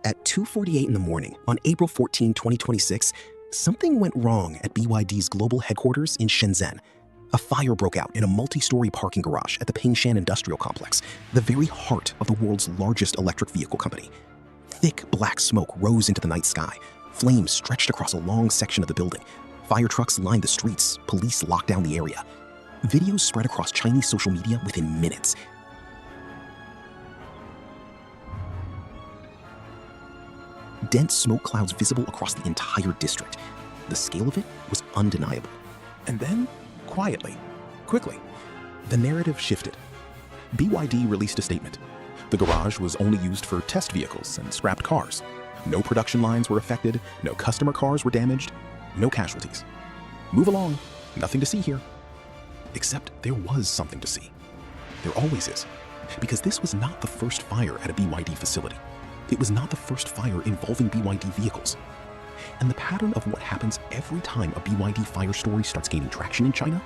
At 2:48 in the morning on April 14, 2026, something went wrong at BYD's global headquarters in Shenzhen. A fire broke out in a multi-story parking garage at the Pingshan Industrial Complex, the very heart of the world's largest electric vehicle company. Thick black smoke rose into the night sky. Flames stretched across a long section of the building. Fire trucks lined the streets. Police locked down the area. Videos spread across Chinese social media within minutes. Dense smoke clouds visible across the entire district. The scale of it was undeniable. And then, quickly, The narrative shifted. BYD released a statement. The garage was only used for test vehicles and scrapped cars. No production lines were affected, no customer cars were damaged, no casualties. Move along, nothing to see here. Except there was something to see. There always is. Because this was not the first fire at a BYD facility. It was not the first fire involving BYD vehicles. And the pattern of what happens every time a BYD fire story starts gaining traction in China,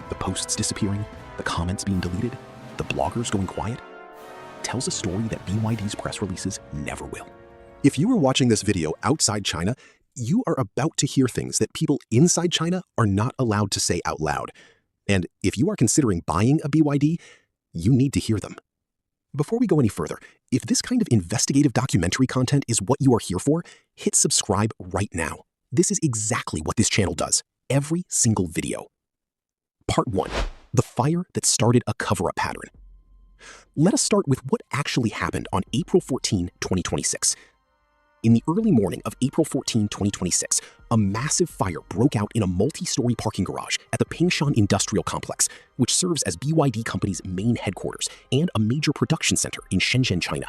the posts disappearing, the comments being deleted, the bloggers going quiet, tells a story that BYD's press releases never will. If you are watching this video outside China, you are about to hear things that people inside China are not allowed to say out loud. And if you are considering buying a BYD, you need to hear them. Before we go any further, if this kind of investigative documentary content is what you are here for, hit subscribe right now. This is exactly what this channel does, every single video. Part 1. The fire that started a cover-up pattern. Let us start with what actually happened on April 14, 2026. In the early morning of April 14, 2026, a massive fire broke out in a multi-story parking garage at the Pingshan Industrial Complex, which serves as BYD Company's main headquarters and a major production center in Shenzhen, China.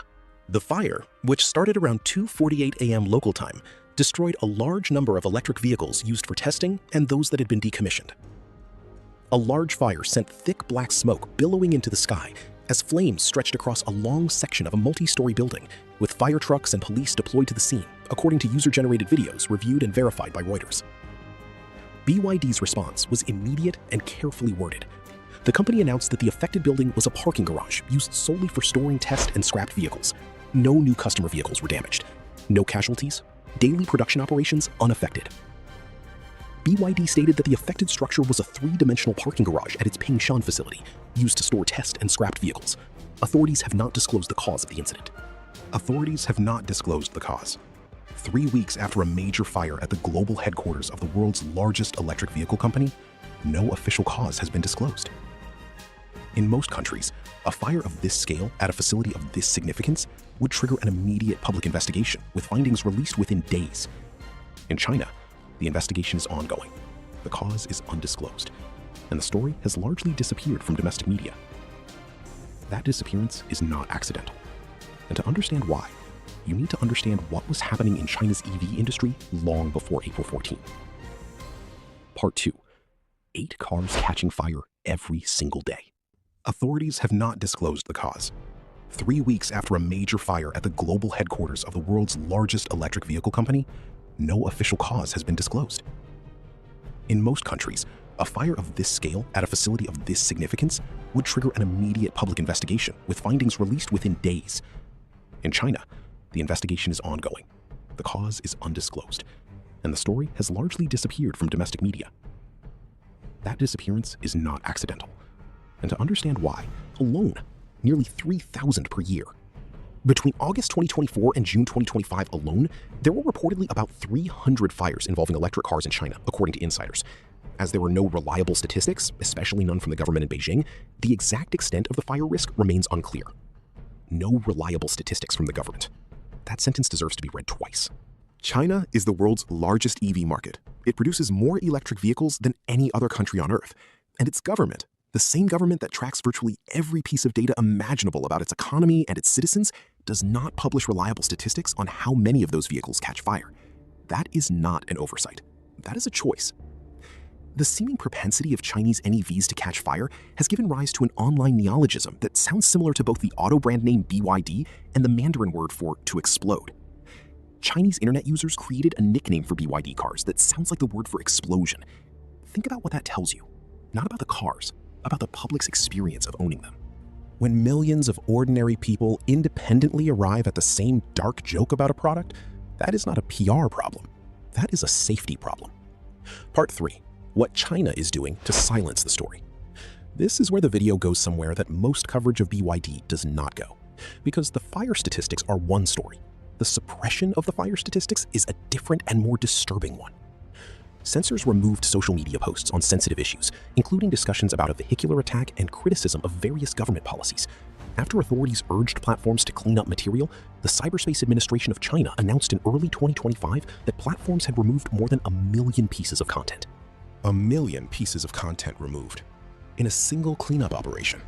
The fire, which started around 2:48 a.m. local time, destroyed a large number of electric vehicles used for testing and those that had been decommissioned. A large fire sent thick black smoke billowing into the sky as flames stretched across a long section of a multi-story building, with fire trucks and police deployed to the scene, according to user-generated videos reviewed and verified by Reuters. BYD's response was immediate and carefully worded. The company announced that the affected building was a parking garage used solely for storing test and scrapped vehicles. No new customer vehicles were damaged. No casualties. Daily production operations unaffected. BYD stated that the affected structure was a three-dimensional parking garage at its Pingshan facility, used to store test and scrapped vehicles. Authorities have not disclosed the cause of the incident. Authorities have not disclosed the cause. 3 weeks after a major fire at the global headquarters of the world's largest electric vehicle company, no official cause has been disclosed. In most countries, a fire of this scale at a facility of this significance would trigger an immediate public investigation, with findings released within days. In China, the investigation is ongoing. The cause is undisclosed, and the story has largely disappeared from domestic media. That disappearance is not accidental. And to understand why, you need to understand what was happening in China's EV industry long before April 14. Part 2. 8 cars catching fire every single day. Authorities have not disclosed the cause. 3 weeks after a major fire at the global headquarters of the world's largest electric vehicle company, no official cause has been disclosed. In most countries, a fire of this scale at a facility of this significance would trigger an immediate public investigation, with findings released within days. In China, the investigation is ongoing. The cause is undisclosed, and the story has largely disappeared from domestic media. That disappearance is not accidental. And to understand why, alone, nearly 3,000 per year. Between August 2024 and June 2025 alone, there were reportedly about 300 fires involving electric cars in China, according to insiders. As there were no reliable statistics, especially none from the government in Beijing, the exact extent of the fire risk remains unclear. No reliable statistics from the government. That sentence deserves to be read twice. China is the world's largest EV market. It produces more electric vehicles than any other country on Earth. And its government, the same government that tracks virtually every piece of data imaginable about its economy and its citizens, does not publish reliable statistics on how many of those vehicles catch fire. That is not an oversight. That is a choice. The seeming propensity of Chinese NEVs to catch fire has given rise to an online neologism that sounds similar to both the auto brand name BYD and the Mandarin word for to explode. Chinese internet users created a nickname for BYD cars that sounds like the word for explosion. Think about what that tells you. Not about the cars, about the public's experience of owning them. When millions of ordinary people independently arrive at the same dark joke about a product, that is not a PR problem. That is a safety problem. Part 3. What China is doing to silence the story. This is where the video goes somewhere that most coverage of BYD does not go. Because the fire statistics are one story. The suppression of the fire statistics is a different and more disturbing one. Censors removed social media posts on sensitive issues, including discussions about a vehicular attack and criticism of various government policies. After authorities urged platforms to clean up material, the Cyberspace Administration of China announced in early 2025 that platforms had removed more than 1 million pieces of content. 1 million pieces of content removed in a single cleanup operation.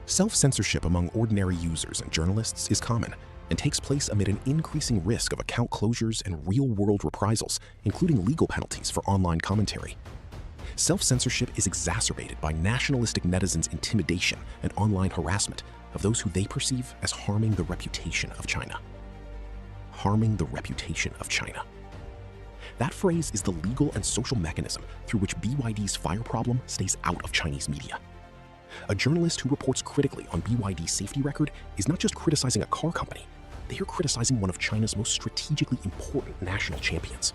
Self-censorship among ordinary users and journalists is common and takes place amid an increasing risk of account closures and real-world reprisals, including legal penalties for online commentary. Self-censorship is exacerbated by nationalistic netizens' intimidation and online harassment of those who they perceive as harming the reputation of China. Harming the reputation of China. That phrase is the legal and social mechanism through which BYD's fire problem stays out of Chinese media. A journalist who reports critically on BYD's safety record is not just criticizing a car company, they are criticizing one of China's most strategically important national champions.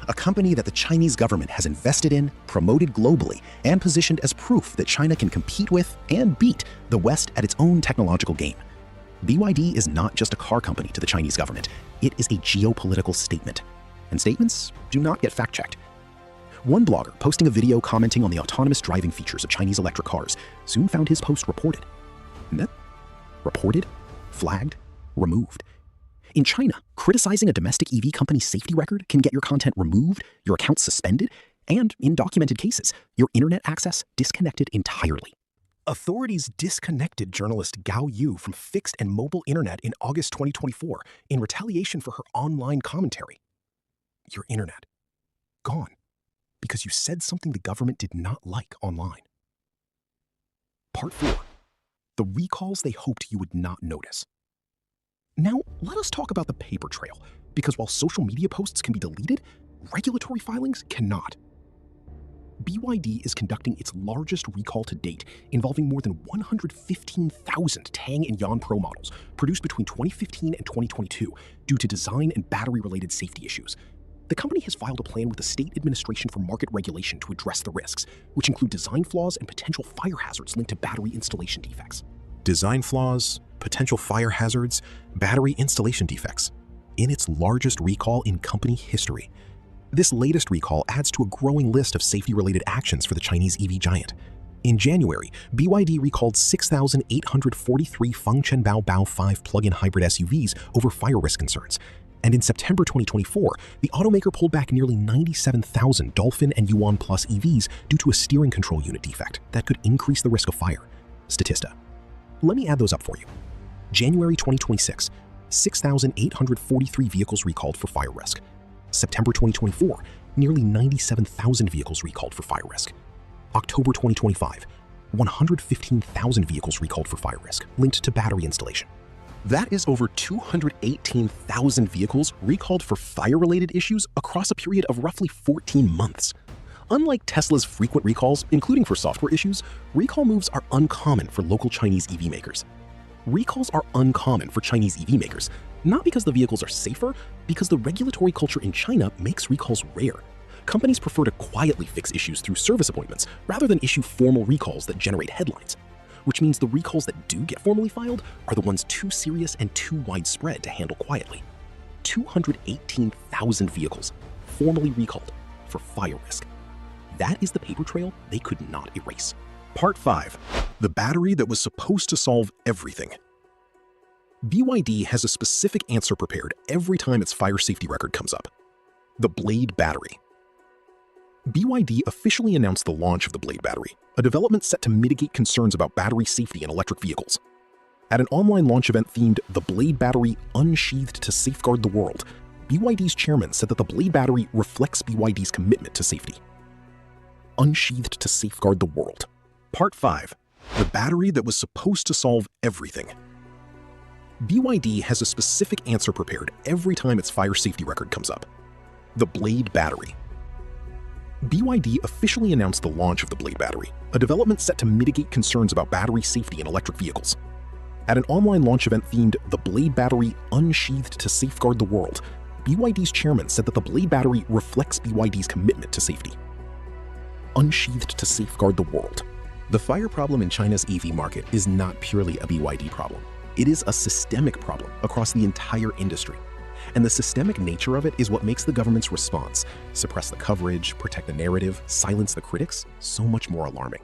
A company that the Chinese government has invested in, promoted globally, and positioned as proof that China can compete with and beat the West at its own technological game. BYD is not just a car company to the Chinese government, it is a geopolitical statement. And statements do not get fact-checked. One blogger posting a video commenting on the autonomous driving features of Chinese electric cars soon found his post reported. And then, reported, flagged, removed. In China, criticizing a domestic EV company's safety record can get your content removed, your account suspended, and, in documented cases, your internet access disconnected entirely. Authorities disconnected journalist Gao Yu from fixed and mobile internet in August 2024 in retaliation for her online commentary. Your internet. Gone. Because you said something the government did not like online. Part 4. The recalls they hoped you would not notice. Now, let us talk about the paper trail, because while social media posts can be deleted, regulatory filings cannot. BYD is conducting its largest recall to date, involving more than 115,000 Tang and Yan Pro models produced between 2015 and 2022 due to design and battery-related safety issues. The company has filed a plan with the State Administration for Market Regulation to address the risks, which include design flaws and potential fire hazards linked to battery installation defects. Design flaws, potential fire hazards, battery installation defects. In its largest recall in company history. This latest recall adds to a growing list of safety-related actions for the Chinese EV giant. In January, BYD recalled 6,843 Fengchen Bao 5 plug-in hybrid SUVs over fire risk concerns. And in September 2024, the automaker pulled back nearly 97,000 Dolphin and Yuan Plus EVs due to a steering control unit defect that could increase the risk of fire. Statista. Let me add those up for you. January 2026, 6,843 vehicles recalled for fire risk. September 2024, nearly 97,000 vehicles recalled for fire risk. October 2025, 115,000 vehicles recalled for fire risk, linked to battery installation. That is over 218,000 vehicles recalled for fire-related issues across a period of roughly 14 months. Unlike Tesla's frequent recalls, including for software issues, recall moves are uncommon for local Chinese EV makers. Recalls are uncommon for Chinese EV makers, not because the vehicles are safer, because the regulatory culture in China makes recalls rare. Companies prefer to quietly fix issues through service appointments rather than issue formal recalls that generate headlines, which means the recalls that do get formally filed are the ones too serious and too widespread to handle quietly. 218,000 vehicles formally recalled for fire risk. That is the paper trail they could not erase. Part 5. The battery that was supposed to solve everything. BYD has a specific answer prepared every time its fire safety record comes up. The Blade battery. BYD officially announced the launch of the Blade battery, a development set to mitigate concerns about battery safety in electric vehicles. At an online launch event themed The Blade Battery Unsheathed to Safeguard the World, BYD's chairman said that the Blade battery reflects BYD's commitment to safety. Unsheathed to Safeguard the World. Part 5. The battery that was supposed to solve everything. BYD has a specific answer prepared every time its fire safety record comes up. The Blade battery. BYD officially announced the launch of the Blade battery, a development set to mitigate concerns about battery safety in electric vehicles. At an online launch event themed "The Blade Battery Unsheathed to Safeguard the World," BYD's chairman said that the Blade battery reflects BYD's commitment to safety. Unsheathed to safeguard the world. The fire problem in China's EV market is not purely a BYD problem. It is a systemic problem across the entire industry. And the systemic nature of it is what makes the government's response, suppress the coverage, protect the narrative, silence the critics, so much more alarming.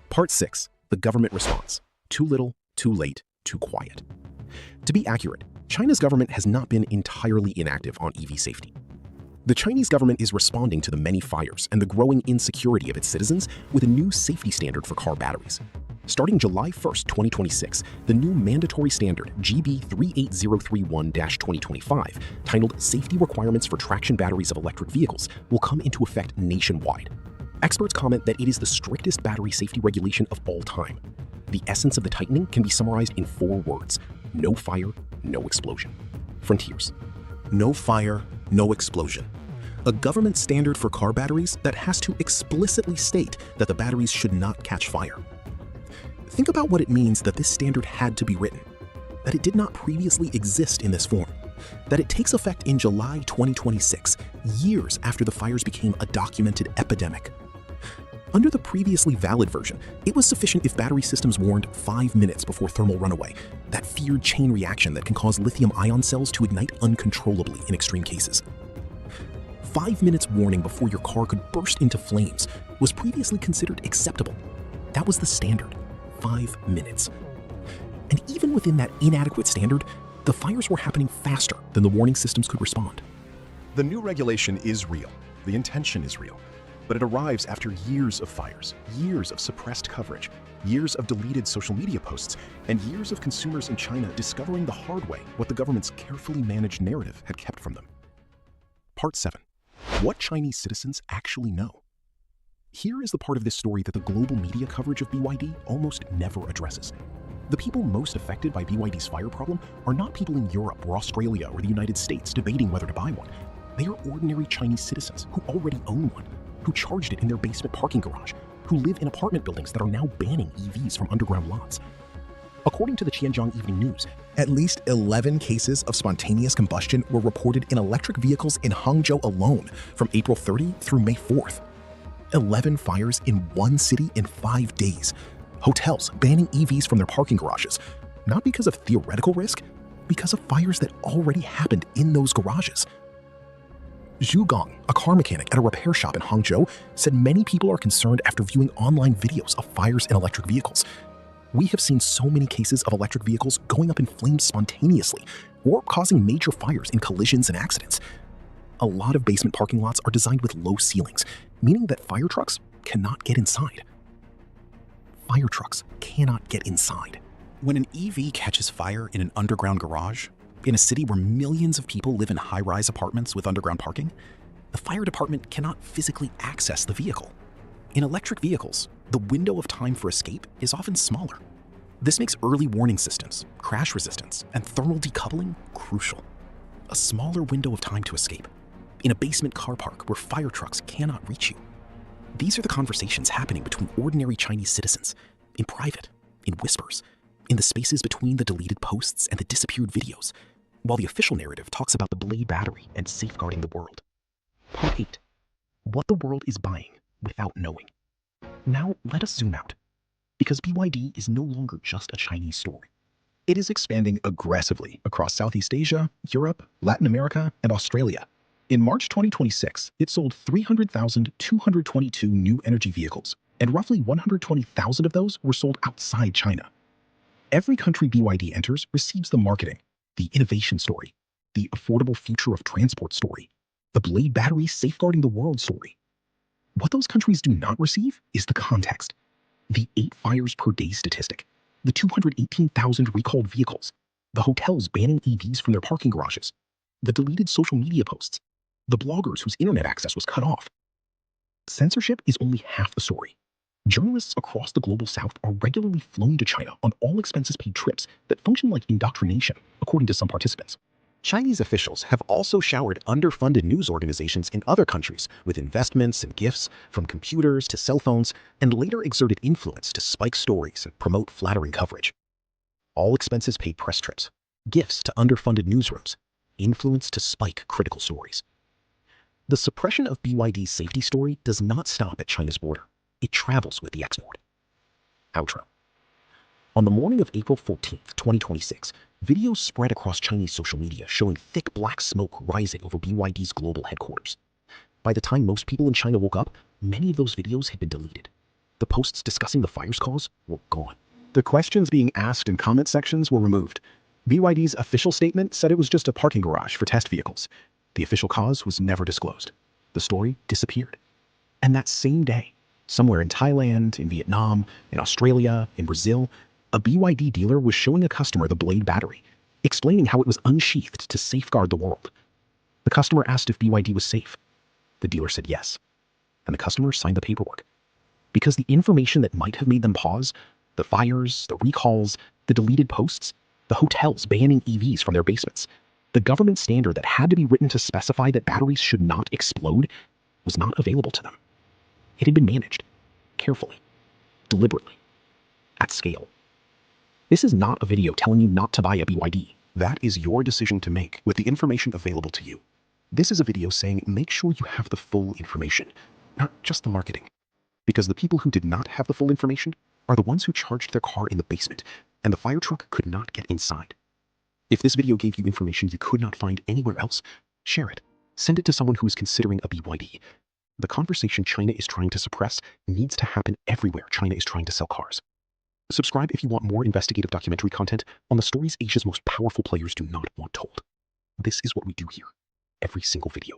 Part 6. The government response. Too little, too late, too quiet. To be accurate, China's government has not been entirely inactive on EV safety. The Chinese government is responding to the many fires and the growing insecurity of its citizens with a new safety standard for car batteries. Starting July 1, 2026, the new mandatory standard GB 38031-2025, titled Safety Requirements for Traction Batteries of Electric Vehicles, will come into effect nationwide. Experts comment that it is the strictest battery safety regulation of all time. The essence of the tightening can be summarized in 4 words: no fire, no explosion. Frontiers. No fire, no explosion. A government standard for car batteries that has to explicitly state that the batteries should not catch fire. Think about what it means that this standard had to be written, that it did not previously exist in this form, that it takes effect in July 2026, years after the fires became a documented epidemic. Under the previously valid version, it was sufficient if battery systems warned 5 minutes before thermal runaway, that feared chain reaction that can cause lithium-ion cells to ignite uncontrollably in extreme cases. 5 minutes warning before your car could burst into flames was previously considered acceptable. That was the standard, 5 minutes. And even within that inadequate standard, the fires were happening faster than the warning systems could respond. The new regulation is real. The intention is real. But it arrives after years of fires, years of suppressed coverage, years of deleted social media posts, and years of consumers in China discovering the hard way what the government's carefully managed narrative had kept from them. Part 7. What Chinese citizens actually know. Here is the part of this story that the global media coverage of BYD almost never addresses. The people most affected by BYD's fire problem are not people in Europe or Australia or the United States debating whether to buy one. They are ordinary Chinese citizens who already own one, who charged it in their basement parking garage, who live in apartment buildings that are now banning EVs from underground lots. According to the Xinjiang Evening News, at least 11 cases of spontaneous combustion were reported in electric vehicles in Hangzhou alone from April 30 through May 4th. 11 fires in one city in 5 days. Hotels banning EVs from their parking garages, not because of theoretical risk, because of fires that already happened in those garages. Zhu Gong, a car mechanic at a repair shop in Hangzhou, said many people are concerned after viewing online videos of fires in electric vehicles. We have seen so many cases of electric vehicles going up in flames spontaneously or causing major fires in collisions and accidents. A lot of basement parking lots are designed with low ceilings, meaning that fire trucks cannot get inside. Fire trucks cannot get inside. When an EV catches fire in an underground garage, in a city where millions of people live in high-rise apartments with underground parking, the fire department cannot physically access the vehicle. In electric vehicles, the window of time for escape is often smaller. This makes early warning systems, crash resistance, and thermal decoupling crucial. A smaller window of time to escape, in a basement car park where fire trucks cannot reach you. These are the conversations happening between ordinary Chinese citizens, in private, in whispers, in the spaces between the deleted posts and the disappeared videos, while the official narrative talks about the Blade battery and safeguarding the world. Part 8. What the world is buying without knowing. Now let us zoom out, because BYD is no longer just a Chinese story. It is expanding aggressively across Southeast Asia, Europe, Latin America, and Australia. In March 2026, it sold 300,222 new energy vehicles, and roughly 120,000 of those were sold outside China. Every country BYD enters receives the marketing, the innovation story, the affordable future of transport story, the Blade battery safeguarding the world story. What those countries do not receive is the context. The 8 fires per day statistic, the 218,000 recalled vehicles, the hotels banning EVs from their parking garages, the deleted social media posts, the bloggers whose internet access was cut off. Censorship is only half the story. Journalists across the global south are regularly flown to China on all expenses paid trips that function like indoctrination, according to some participants. Chinese officials have also showered underfunded news organizations in other countries with investments and gifts, from computers to cell phones, and later exerted influence to spike stories and promote flattering coverage. All expenses paid press trips, gifts to underfunded newsrooms, influence to spike critical stories. The suppression of BYD's safety story does not stop at China's border. It travels with the export. Outro. On the morning of April 14, 2026, videos spread across Chinese social media showing thick black smoke rising over BYD's global headquarters. By the time most people in China woke up, many of those videos had been deleted. The posts discussing the fire's cause were gone. The questions being asked in comment sections were removed. BYD's official statement said it was just a parking garage for test vehicles. The official cause was never disclosed. The story disappeared. And that same day, somewhere in Thailand, in Vietnam, in Australia, in Brazil, a BYD dealer was showing a customer the Blade battery, explaining how it was unsheathed to safeguard the world. The customer asked if BYD was safe. The dealer said yes, and the customer signed the paperwork. Because the information that might have made them pause, the fires, the recalls, the deleted posts, the hotels banning EVs from their basements, the government standard that had to be written to specify that batteries should not explode was not available to them. It had been managed, carefully, deliberately, at scale. This is not a video telling you not to buy a BYD. That is your decision to make with the information available to you. This is a video saying make sure you have the full information, not just the marketing. Because the people who did not have the full information are the ones who charged their car in the basement, and the fire truck could not get inside. If this video gave you information you could not find anywhere else, share it. Send it to someone who is considering a BYD. The conversation China is trying to suppress needs to happen everywhere China is trying to sell cars. Subscribe if you want more investigative documentary content on the stories Asia's most powerful players do not want told. This is what we do here, every single video.